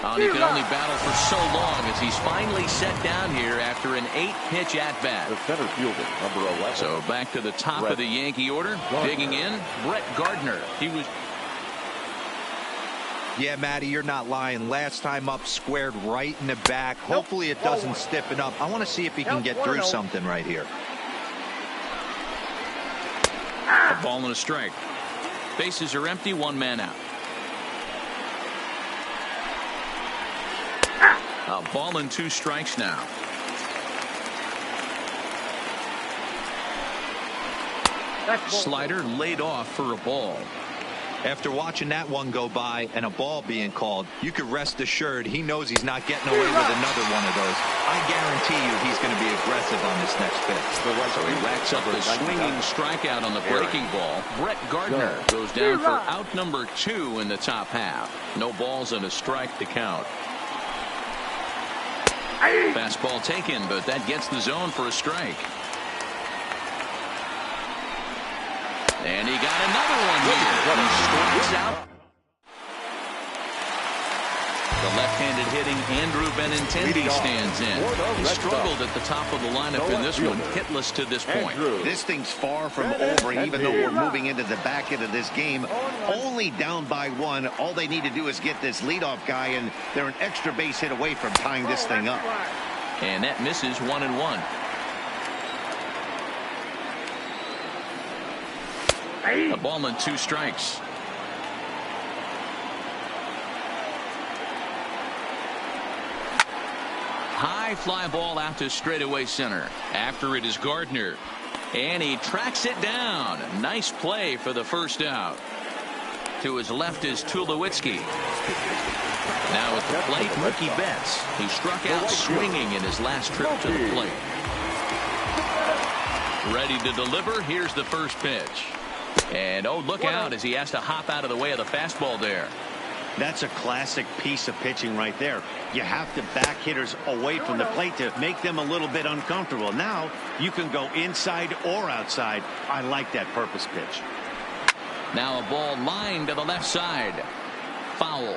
S4: Oh, and he can only battle for so long as he's finally set down here after an 8-pitch at-bat.
S3: The center fielder, number 11.
S4: So back to the top of the Yankee order. Digging in, Brett Gardner. He was...
S7: Yeah, Matty, you're not lying. Last time up, squared right in the back. Hopefully it doesn't stiffen up. I want to see if he can get through something right here.
S4: A ball and a strike. Bases are empty, 1 man out. A ball and 2 strikes now. Slider laid off for a ball.
S7: After watching that one go by and a ball being called, you could rest assured he knows he's not getting away with another one of those. I guarantee you he's going to be aggressive on this next pitch.
S4: So he racks up the swinging strikeout on the breaking ball. Brett Gardner goes down for out number 2 in the top half. No balls and a strike to count. Fastball taken, but that gets the zone for a strike. And he got another one here. He strikes out. The left-handed hitting Andrew Benintendi stands in. He struggled at the top of the lineup in this one, hitless to this point.
S6: This thing's far from over, even though we're moving into the back end of this game. Only down by 1. All they need to do is get this leadoff guy, and they're an extra base hit away from tying this thing up.
S4: And that misses 1-1. A ball and 2 strikes. High fly ball out to straightaway center. After it is Gardner. And he tracks it down. Nice play for the first out. To his left is Tulowitzki. Now at the plate, Mookie Betts. He struck out swinging in his last trip to the plate. Ready to deliver. Here's the first pitch. And oh, look out as he has to hop out of the way of the fastball there.
S6: That's a classic piece of pitching right there. You have to back hitters away from the plate to make them a little bit uncomfortable. Now you can go inside or outside. I like that purpose pitch.
S4: Now a ball lined to the left side. Foul.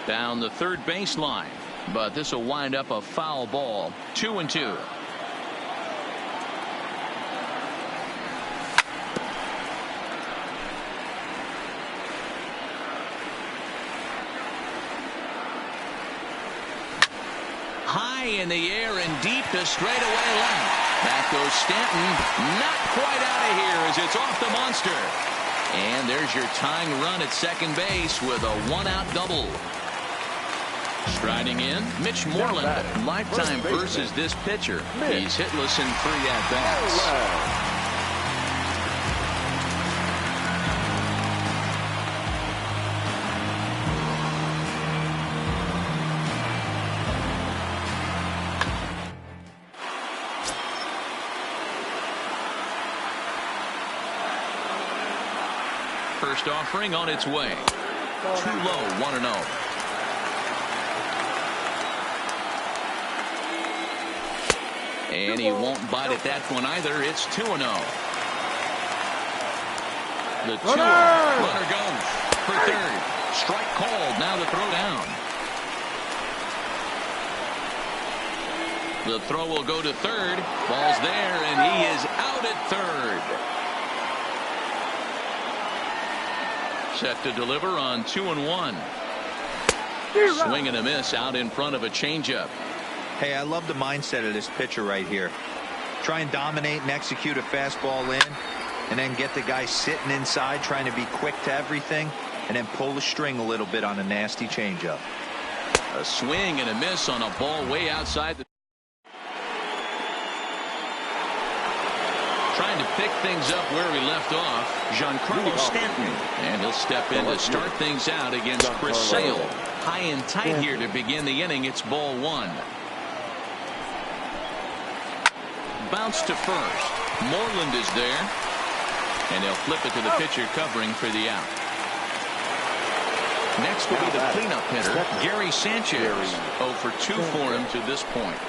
S4: Down the third baseline. But this will wind up a foul ball. 2-2. High in the air and deep to straightaway left. Back goes Stanton. Not quite out of here as it's off the monster. And there's your tying run at second base with a 1-out double. Striding in, Mitch Moreland. Lifetime versus this pitcher. He's hitless in 3 at-bats. First offering on its way. Too low, 1-0. And he won't bite at that one either. It's 2-0. The 2-0. Runner goes for third. Strike called. Now the throw down. The throw will go to third. Ball's there, and he is out at third. Set to deliver on 2-1. Swing and a miss out in front of a changeup.
S7: Hey, I love the mindset of this pitcher right here. Try and dominate and execute a fastball in, and then get the guy sitting inside trying to be quick to everything, and then pull the string a little bit on a nasty changeup.
S4: A swing and a miss on a ball way outside the. Trying to pick things up where we left off, Giancarlo Stanton. And he'll step in to start things out against Chris Sale. High and tight here to begin the inning. It's ball 1. Bounce to first. Moreland is there. And he'll flip it to the pitcher covering for the out. Next will be the cleanup hitter, Gary Sanchez. 0 for 2 for him to this point.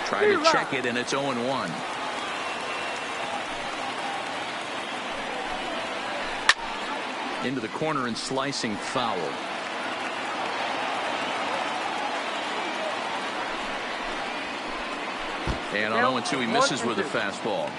S4: Try to check it, and it's 0-1. Into the corner and slicing foul. And on 0-2 he misses with a fastball.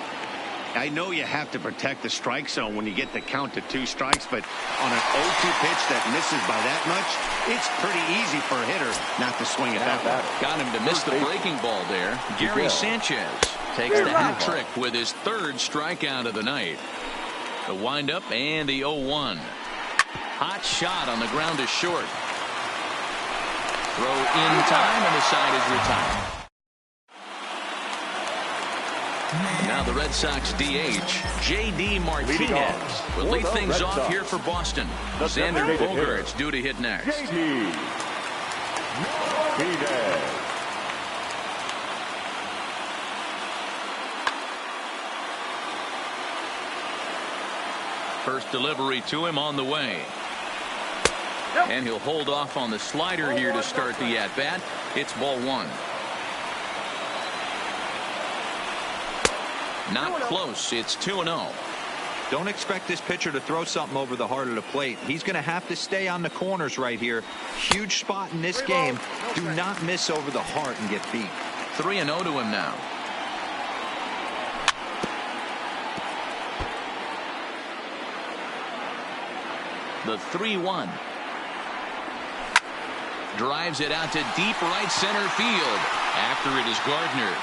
S6: I know you have to protect the strike zone when you get the count to 2 strikes, but on an 0-2 pitch that misses by that much, it's pretty easy for a hitter not to swing it that way.
S4: Got him to miss the breaking ball there. Gary Sanchez takes the hat trick with his 3rd strikeout of the night. The windup and the 0-1. Hot shot on the ground is short. Throw in time, and the side is retired. Now the Red Sox DH, J.D. Martinez, will lead things off here for Boston. Xander Bogaerts due to hit next.
S3: J.D. Martinez.
S4: First delivery to him on the way. And he'll hold off on the slider here to start the at-bat. It's ball one. Not close. It's 2-0.
S7: Don't expect this pitcher to throw something over the heart of the plate. He's going to have to stay on the corners right here. Huge spot in this game. Do not miss over the heart and get beat.
S4: 3-0 to him now. The 3-1. Drives it out to deep right center field. After it is Gardner.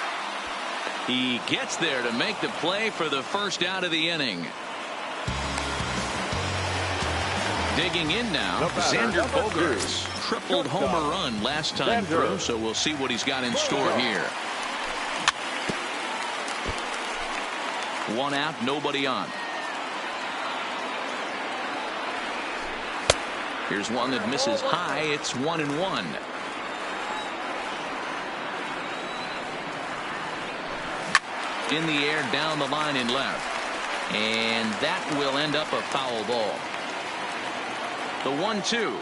S4: He gets there to make the play for the first out of the inning. Digging in now, Xander Bogaerts. Tripled homer run last time through, so we'll see what he's got in store here. One out, nobody on. Here's one that misses high. It's 1-1. In the air, down the line and left. And that will end up a foul ball. The 1-2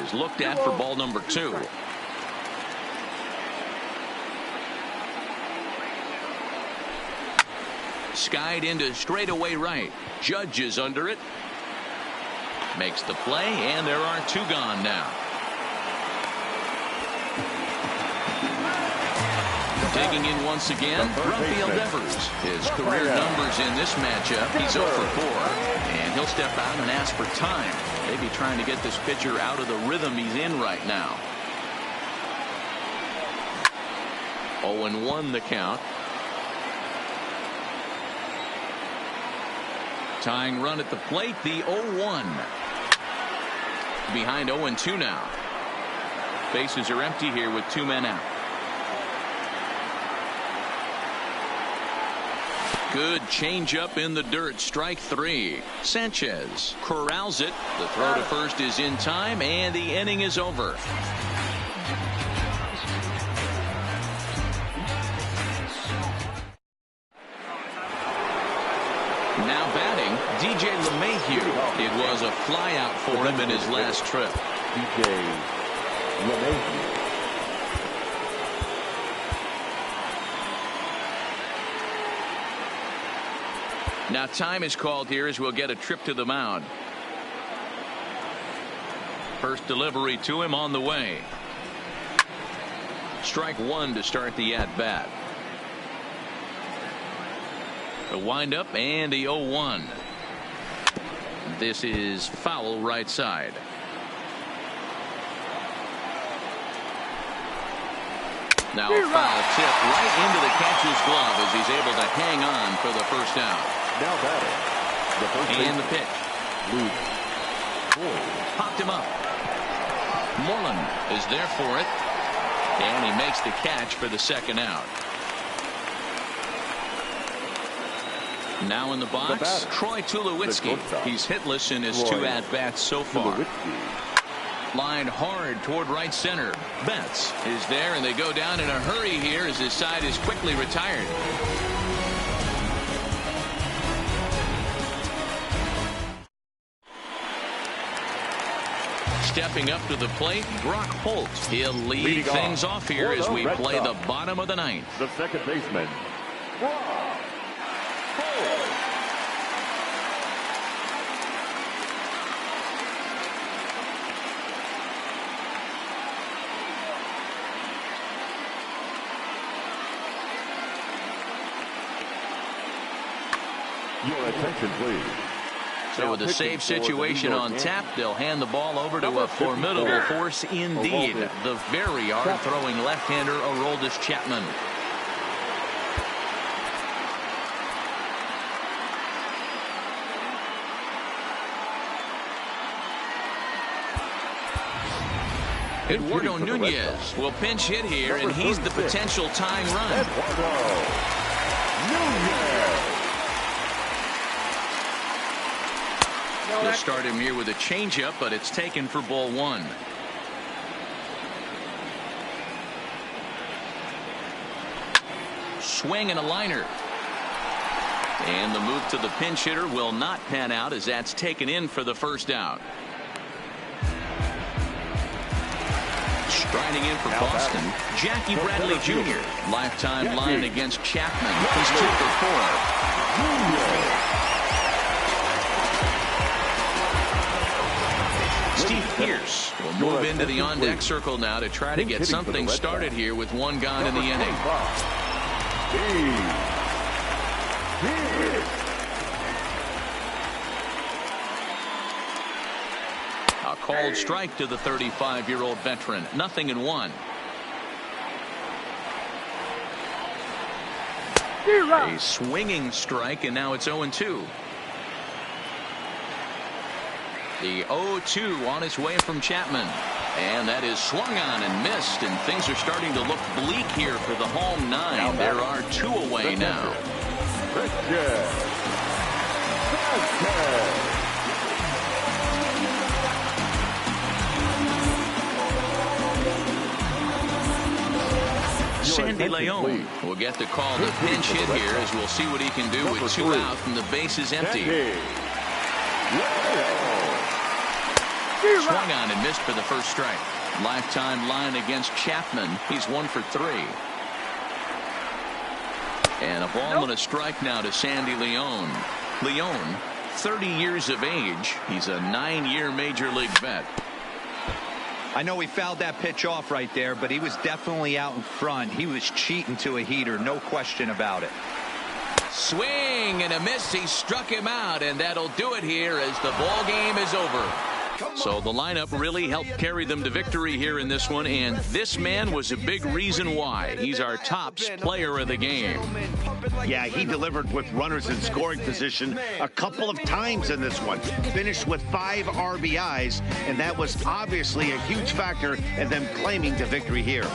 S4: is looked at for ball number 2. Skied into straightaway right. Judge is under it. Makes the play, and there are 2 gone now. Taking in once again, Rafael Devers. His career numbers in this matchup, he's 0 for 4. And he'll step out and ask for time. Maybe trying to get this pitcher out of the rhythm he's in right now. 0-1 the count. Tying run at the plate, the 0-1. Behind 0-2 now. Bases are empty here with 2 men out. Good changeup in the dirt. Strike 3. Sanchez corrals it. The throw to first is in time, and the inning is over. Now batting, DJ LeMahieu. It was a flyout for him in his last trip.
S3: DJ LeMahieu.
S4: Now time is called here as we'll get a trip to the mound. First delivery to him on the way. Strike 1 to start the at-bat. The windup and the 0-1. This is foul right side. Now a foul tip right into the catcher's glove as he's able to hang on for the first out.
S3: Now batting, the first
S4: and the pitch.
S3: Luke
S4: Popped him up. Moreland is there for it. And he makes the catch for the second out. Now in the box, Troy Tulowitzki. He's hitless in his 2 at-bats so far. Lined hard toward right center. Betts is there, and they go down in a hurry here as his side is quickly retired. Stepping up to the plate, Brock Holt. He'll lead things off here as we play the bottom of the 9th.
S3: The second baseman, Brock Holt. Your attention, please.
S4: So with a save situation on tap, they'll hand the ball over to a formidable force indeed. The very hard-throwing left-hander Aroldis Chapman. Eduardo Nunez will pinch hit here, and he's the potential tying run.
S3: Eduardo Nunez.
S4: They'll start him here with a changeup, but it's taken for ball one. Swing and a liner. And the move to the pinch hitter will not pan out as that's taken in for the first out. Striding in for Boston, Jackie Bradley Jr. Lifetime line against Chapman. He's 2 for 4. Steve Pearce will move into the on-deck circle now to try to get something started here with one gone in the inning. A called strike to the 35-year-old veteran. 0-1. A swinging strike, and now it's 0-2. The 0-2 on its way from Chapman. And that is swung on and missed, and things are starting to look bleak here for the home 9. There are 2 away now. Sandy Leon will get the call to pinch hit here, as we'll see what he can do with 2 out and the bases empty. Swung on and missed for the first strike. Lifetime line against Chapman. He's 1 for 3. And a ball and a strike now to Sandy Leon. Leon, 30 years of age. He's a 9-year major league vet.
S7: I know he fouled that pitch off right there, but he was definitely out in front. He was cheating to a heater, no question about it.
S4: Swing and a miss. He struck him out, and that'll do it here as the ball game is over. So the lineup really helped carry them to victory here in this one, and this man was a big reason why. He's our top player of the game.
S6: Yeah, he delivered with runners in scoring position a couple of times in this one. Finished with 5 RBIs, and that was obviously a huge factor in them claiming the victory here.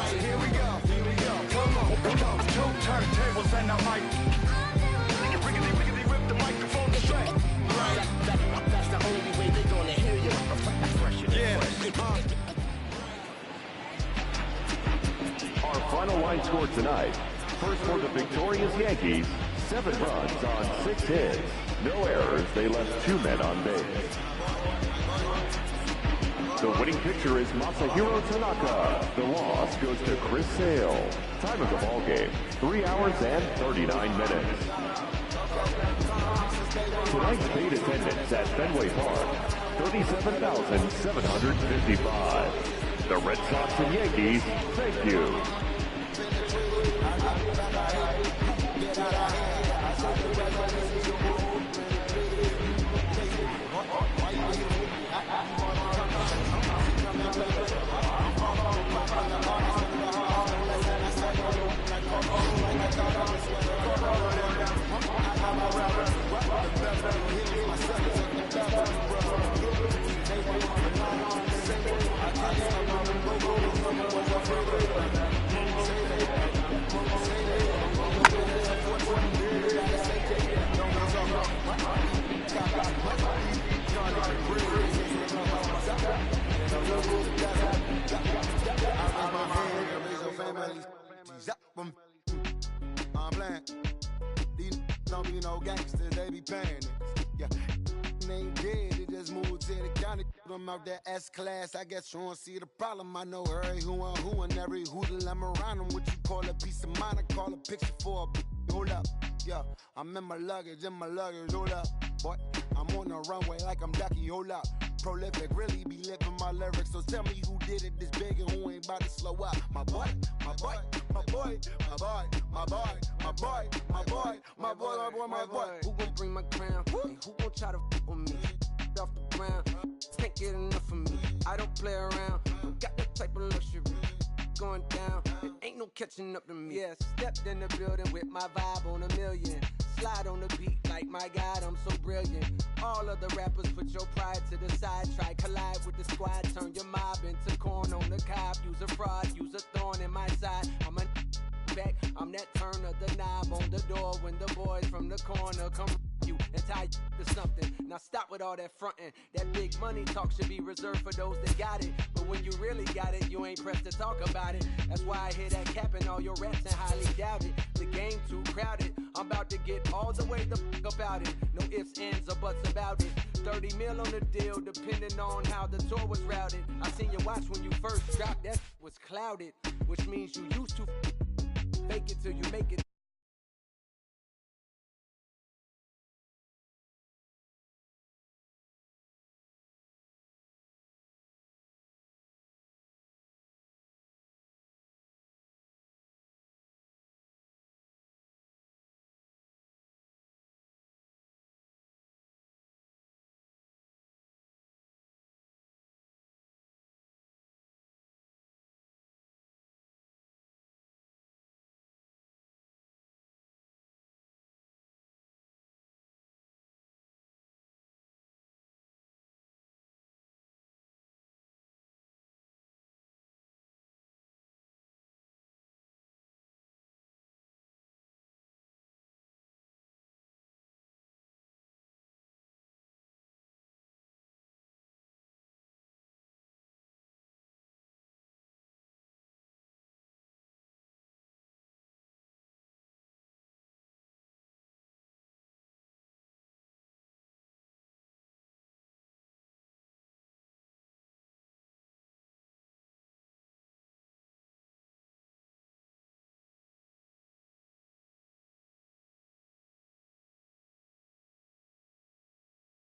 S3: Our final line score tonight. First for the victorious Yankees, 7 runs on 6 hits. No errors. They left 2 men on base. The winning pitcher is Masahiro Tanaka. The loss goes to Chris Sale. Time of the ball game, 3 hours and 39 minutes. Tonight's paid attendance at Fenway Park, 37,755. The Red Sox and Yankees, thank you.
S8: I'm playing. These don't be no gangsters, they be paying it. Yeah, they ain't dead, they just moved to the county. Them out that S-class, I guess you don't see the problem. I know every who and every hoodle I'm around them. What you call a piece of mind, I call a picture for a hold up. Yeah, I'm in my luggage, hold up. Boy, I'm on the runway like I'm Ducky, hold up. Prolific, really be living my lyrics. So tell me who did it this big and who ain't about to slow up. My boy, my boy, my boy, my boy, my boy, my boy, my boy, my boy, my boy, my boy.
S9: Who gon' bring my crown? And who gon' try to fuck with me? Off the ground, can't get enough of me. I don't play around, don't got that type of luxury. Going down, it ain't no catching up to me. Yeah, stepped in the building with my vibe on a million. slide on the beat like, my God, I'm so brilliant. All of the rappers put your pride to the side. Try collide with the squad. Turn your mob into corn on the cob. Use a fraud, use a thorn in my side. I'm a back. I'm that turn of the knob on the door when the boys from the corner come you and tie you to something. Now stop with all that fronting. That big money talk should be reserved for those that got it. But when you really got it, you ain't pressed to talk about it. That's why I hear that capping all your raps and highly doubt it. The game too crowded. I'm about to get all the way the fuck about it. No ifs, ands, or buts about it. 30 mil on the deal, depending on how the tour was routed. I seen you watch when you first dropped, that was clouded, which means you used to fake it till you make it.